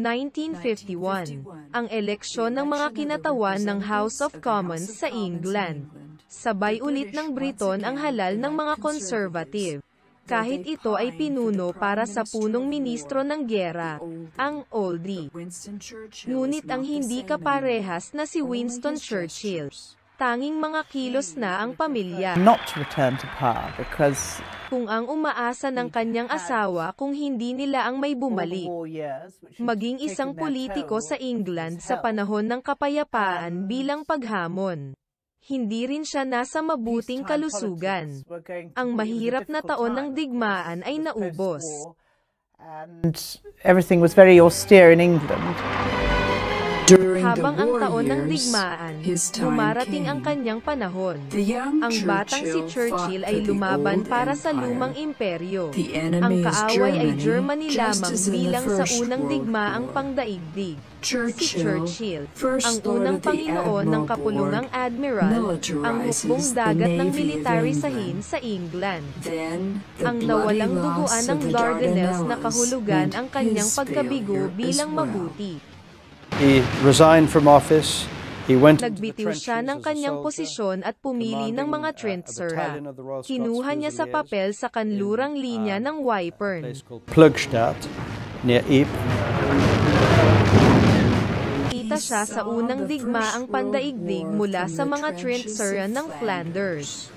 1951, ang eleksyon ng mga kinatawan ng House of Commons sa England. Sabay ulit ng Briton ang halal ng mga conservative. Kahit ito ay pinuno para sa punong ministro ng gyera, ang oldie. Ngunit ang hindi kaparehas na si Winston Churchill. Tanging mga kilos na ang pamilya. Not to return to power because kung ang umaasa ng kanyang asawa kung hindi nila ang may bumalik. Maging isang politiko sa England sa panahon ng kapayapaan bilang paghamon. Hindi rin siya nasa mabuting kalusugan. Ang mahirap na taon ng digmaan ay naubos. And everything was very austere in England. Habang ang taon ng digmaan, dumarating ang kanyang panahon. Ang batang si Churchill ay lumaban para sa lumang imperyo. Ang kaaway ay Germany lamang bilang sa unang digmaang pangdaigdig. Si Churchill, ang unang Panginoon ng Kapulungang Admiral, ang hukbong dagat ng military sahin sa England. Ang nawalang duguan ng Dardanelles na kahulugan ang kanyang pagkabigo bilang mabuti. He resigned from office. He went Nagbitiw siya ng kanyang posisyon at pumili ng mga trentsera. Kinuha niya sa papel sa kanlurang linya ng Wypern. Plugstad, near Ypres. Kita siya sa unang digmaang pandaigdig mula sa mga trentsera ng Flanders.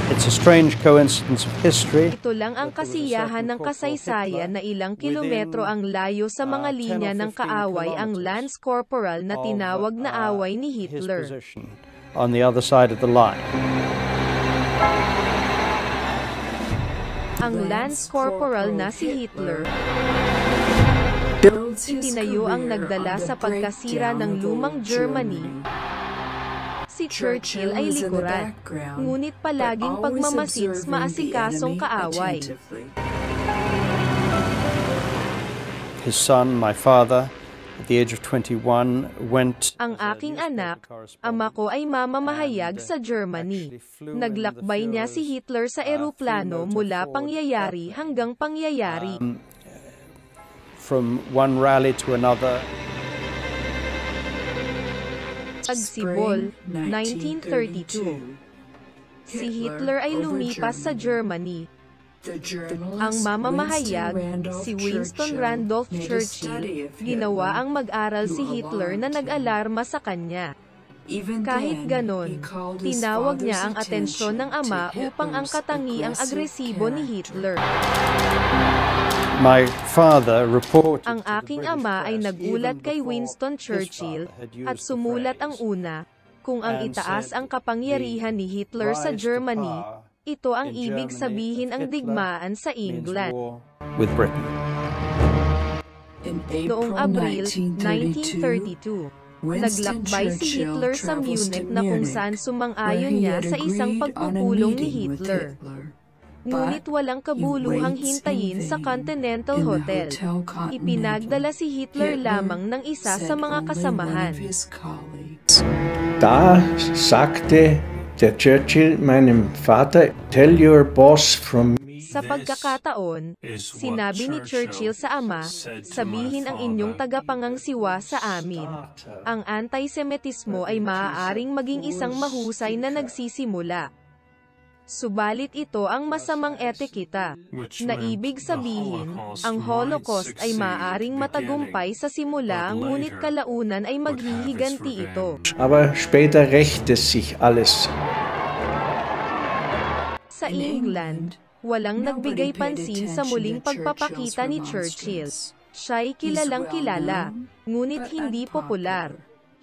It's a strange coincidence of history. Ito lang ang kasiyahan ng kasaysayan na ilang kilometro ang layo sa mga linya ng kaaway ang Lance Corporal na tinawag na away ni Hitler. On the other side of the line. Ang Lance Corporal na si Hitler, itinayo ang nagdala sa pagkasira ng lumang Germany. Si Churchill ay likuran, ngunit palaging pagmamasid maasikasong kaaway. His son, my father, at the age of 21, went. Ang aking anak, ama ko ay mamamahayag sa Germany. Naglakbay niya si Hitler sa eroplano mula pangyayari hanggang pangyayari. From one rally to another. Pagsibol, 1932. Si Hitler ay lumipas sa Germany. Ang mamamahayag, si Winston Randolph Churchill, ginawa ang mag-aral si Hitler na nag-alarma sa kanya. Kahit ganon, tinawag niya ang atensyon ng ama upang ang katangiang agresibo ni Hitler. My father reported. Ang aking ama ay nagulat kay Winston Churchill at sumulat ang una, kung ang itaas ang kapangyarihan ni Hitler sa Germany, ito ang ibig sabihin ang digmaan sa England. With Britain. Noong Abril 1932, naglakbay si Hitler sa Munich na kung saan sumang-ayon niya sa isang pagpupulong ni Hitler. Ngunit walang kabuluhang hintayin sa Continental Hotel. Ipinagdala si Hitler lamang ng isa sa mga kasamahan. Da sagte der Churchill meinem Vater, tell your boss from me. Sa pagkakataon, sinabi ni Churchill sa ama, sabihin ang inyong tagapangangsiwa sa amin. Ang antisemitismo ay maaaring maging isang mahusay na nagsisimula. Subalit ito ang masamang etiketa, na ibig sabihin, ang Holocaust ay maaaring matagumpay sa simula ngunit kalaunan ay maghihiganti ito. Aber später rächte sich alles. Sa England, walang nagbigay pansin sa muling pagpapakita ni Churchill. Siya'y kilalang kilala, ngunit hindi popular.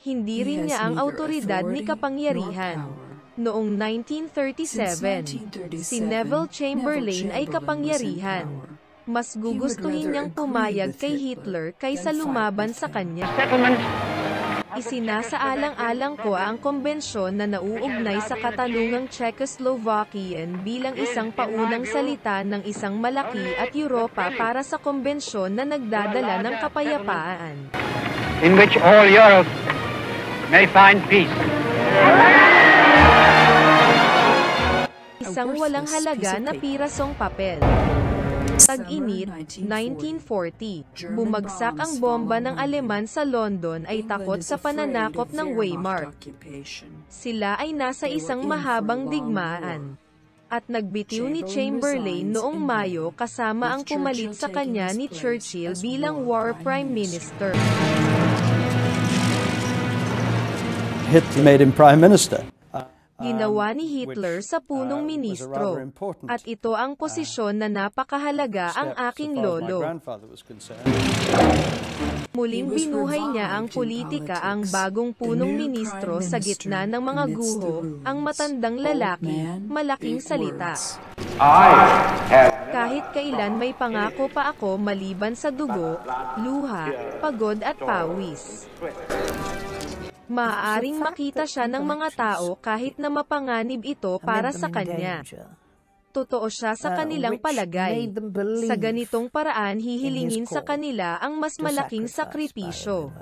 Hindi rin niya ang awtoridad ni kapangyarihan. Noong 1937, si Neville Chamberlain ay kapangyarihan. Mas gugustuhin niyang pumayag kay Hitler kaysa lumaban sa kanya. Isinasaalang-alang ko ang kombensyon na nauugnay sa katanungang Czechoslovakian bilang isang paunang salita ng isang malaki at Europa para sa kombensyon na nagdadala ng kapayapaan. In which all Europe may find peace. Isang walang halaga na pirasong papel. Tag-init, 1940. Bumagsak ang bomba ng Aleman sa London ay takot sa pananakop ng Wehrmacht. Sila ay nasa isang mahabang digmaan. At nagbitiw ni Chamberlain noong Mayo kasama ang pumalit sa kanya ni Churchill bilang War Prime Minister. Hitler made him Prime Minister. Ginawa ni Hitler sa punong ministro. At ito ang posisyon na napakahalaga ang aking lolo. Muling binuhay niya ang politika ang bagong punong ministro sa gitna ng mga guho, ang matandang lalaki, malaking salita. Kahit kailan may pangako pa ako maliban sa dugo, luha, pagod at pawis. Maaaring makita siya ng mga tao kahit na mapanganib ito para sa kanya. Totoo siya sa kanilang palagay. Sa ganitong paraan hihilingin sa kanila ang mas malaking sakripisyo.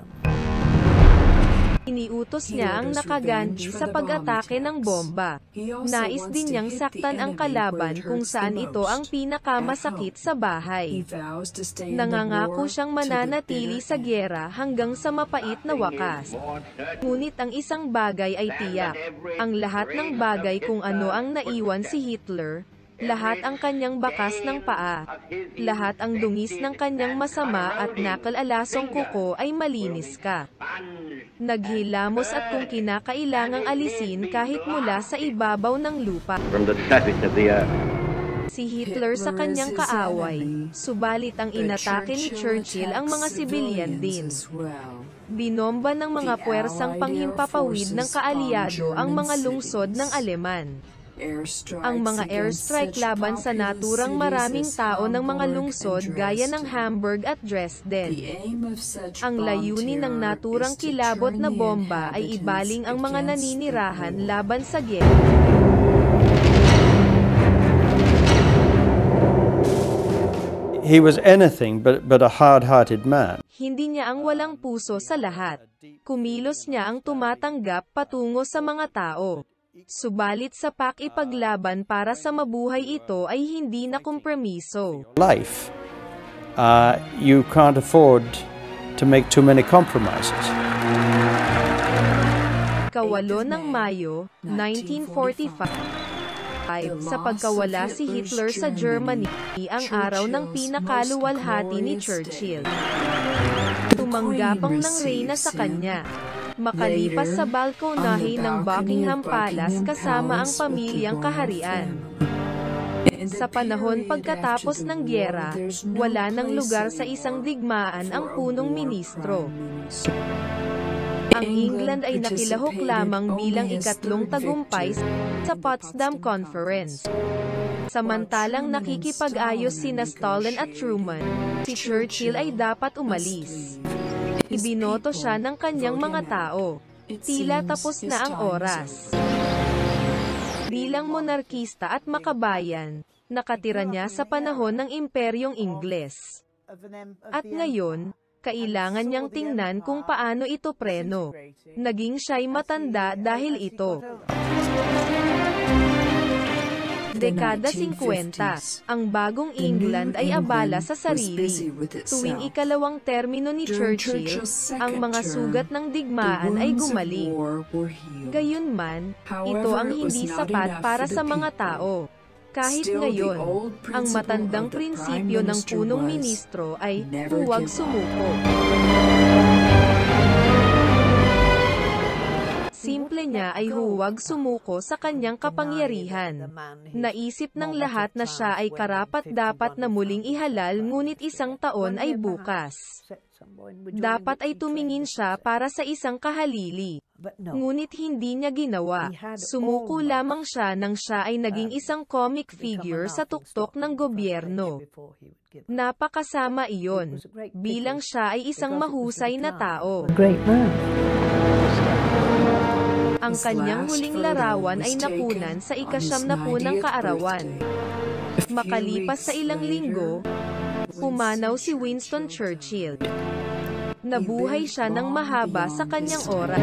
Iniutos niya ang nakaganti sa pag-atake ng bomba. Nais din niyang saktan ang kalaban kung saan ito ang pinakamasakit sa bahay. Nangangako siyang mananatili sa gyera hanggang sa mapait na wakas. Ngunit ang isang bagay ay tiyak. Ang lahat ng bagay kung ano ang naiwan si Hitler, lahat ang kanyang bakas ng paa, lahat ang dungis ng kanyang masama at nakalalasong kuko ay malinis ka. Naghilamos at kung kinakailangang alisin kahit mula sa ibabaw ng lupa. Si Hitler sa kanyang kaaway, subalit ang inatake ni Churchill ang mga sibilyan din. Binomba ng mga puwersang panghimpapawid ng kaalyado ang mga lungsod ng Aleman. Ang mga airstrike laban sa naturang maraming tao ng mga lungsod gaya ng Hamburg at Dresden. Ang layunin ng naturang kilabot na bomba ay ibaling ang mga naninirahan laban sa gyera. He was anything but a hard-hearted man. Hindi niya ang walang puso sa lahat. Kumilos niya ang tumatanggap patungo sa mga tao. Subalit sa pakikipaglaban para sa mabuhay ito ay hindi na kompromiso. Life, you can't afford to make too many compromises. Ikawalo ng Mayo, 1945. Sa pagkawala si Hitler sa Germany, ang araw ng pinakaluwalhati ni Churchill. Tumanggapang ng reyna sa kanya. Makalipas sa balkonahe ng Buckingham Palace kasama ang pamilyang kaharian. Sa panahon pagkatapos ng gyera, wala nang lugar sa isang digmaan ang punong ministro. Ang England ay nakilahok lamang bilang ikatlong tagumpay sa Potsdam Conference. Samantalang nakikipag-ayos sina Stalin at Truman, si Churchill ay dapat umalis. Ibinoto siya ng kanyang mga tao. Tila tapos na ang oras. Bilang monarkista at makabayan, nakatira niya sa panahon ng Imperyong Ingles. At ngayon, kailangan niyang tingnan kung paano ito preno. Naging siya'y matanda dahil ito. Dekada 50, ang bagong England ay abala sa sarili. Tuwing ikalawang termino ni Churchill, ang mga sugat ng digmaan ay gumaling. Gayunman, ito ang hindi sapat para sa mga tao. Kahit ngayon, ang matandang prinsipyo ng punong ministro ay huwag sumuko. Simple niya ay huwag sumuko sa kanyang kapangyarihan. Naisip ng lahat na siya ay karapat-dapat na muling ihalal ngunit isang taon ay bukas. Dapat ay tumingin siya para sa isang kahalili. Ngunit hindi niya ginawa. Sumuko lamang siya nang siya ay naging isang comic figure sa tuktok ng gobyerno. Napakasama iyon, bilang siya ay isang mahusay na tao. Ang kanyang huling larawan ay napunan sa ika-90 ng kaarawan. Makalipas sa ilang linggo, pumanaw si Winston Churchill. Nabuhay siya ng mahaba sa kanyang oras.